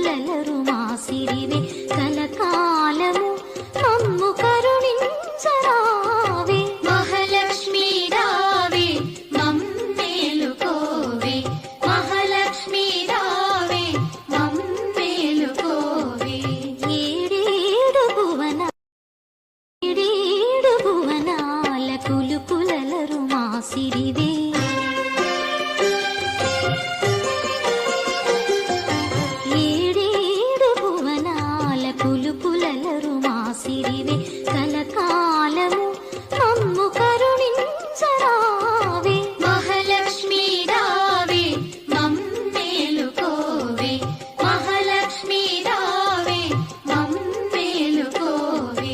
కులుకులలరు మాసిరివే కలకాలము మమ్ము కరుణించరావే మహాలక్ష్మీ రావే మమ్మేలుకోవే మహాలక్ష్మీ రావే మమ్మేలుకోవే ఏడేడు భువనాల కులుకులలరు మాసిరివే ఏడేడు భువనాల కులుకులలరు మాసిరివే కలకాలము మమ్ము కరుణించరావే మహాలక్ష్మీ రావే మమ్మేలుకోవే మహాలక్ష్మీ రావే మమ్మేలుకోవే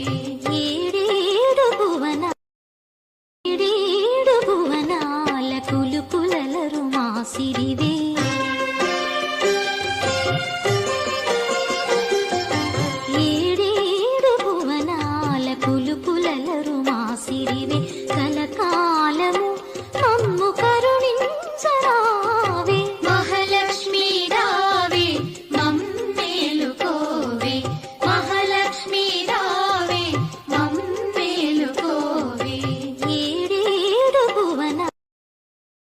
ఏడేడు భువనాల కులుకులలరు మాసిరివే ఏడేడు భువనాల కులుకులలరు మాసిరివే కలకాలము మమ్ము కరుణించరావే మహాలక్ష్మీ రావే మమ్మేలుకోవే మహాలక్ష్మీ రావే మమ్మేలుకోవే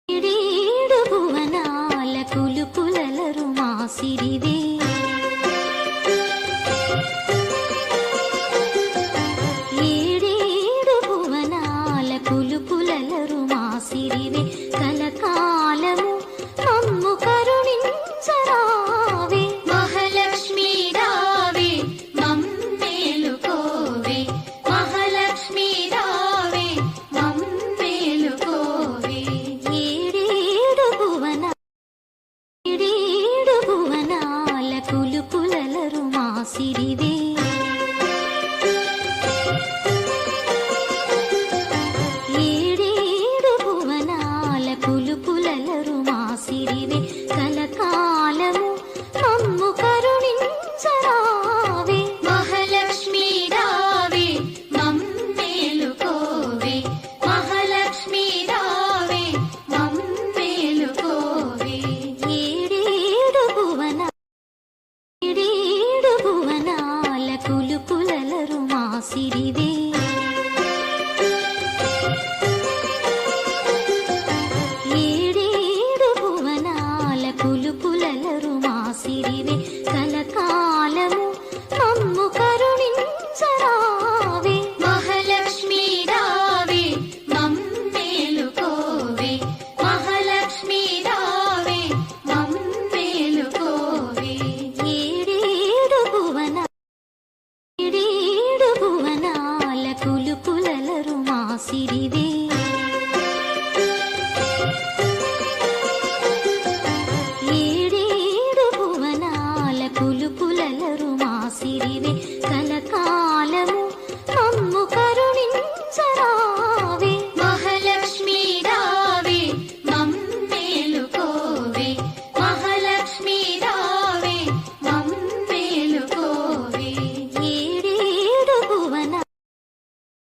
ఏడేడు భువనాల కులుకులలరు మాసిరివే ఏడేడు భువనాల కులుకులలరు మాసిరివే కలకాలము మమ్ము కరుణించరావే మహాలక్ష్మీ రావే మమ్మేలుకోవే మహాలక్ష్మీ రావే మమ్మేలుకోవే ఏడేడు భువనాల కులుకులలరు మాసిరివే ఏడేడు భువనాల కులుకులలరు మాసిరివే కలకాలము మమ్ము కరుణించరావే మహాలక్ష్మీ రావే మమ్మేలుకోవే మహాలక్ష్మీ రావే మమ్మేలుకోవే ఏడేడు భువనాల కులుకులలరు మాసిరివే ఏడేడు భువనాల కులుకులలరు మాసిరివే కలకాలము మమ్ము కరుణించరావే మహాలక్ష్మీ రావే మమ్మేలుకోవే మహాలక్ష్మీ రావే మమ్మేలుకోవే ఏడేడు భువనాల కులుకులలరు మాసిరివే ఏడేడు భువనాల కులుకులలరు మాసిరివే కలకాలము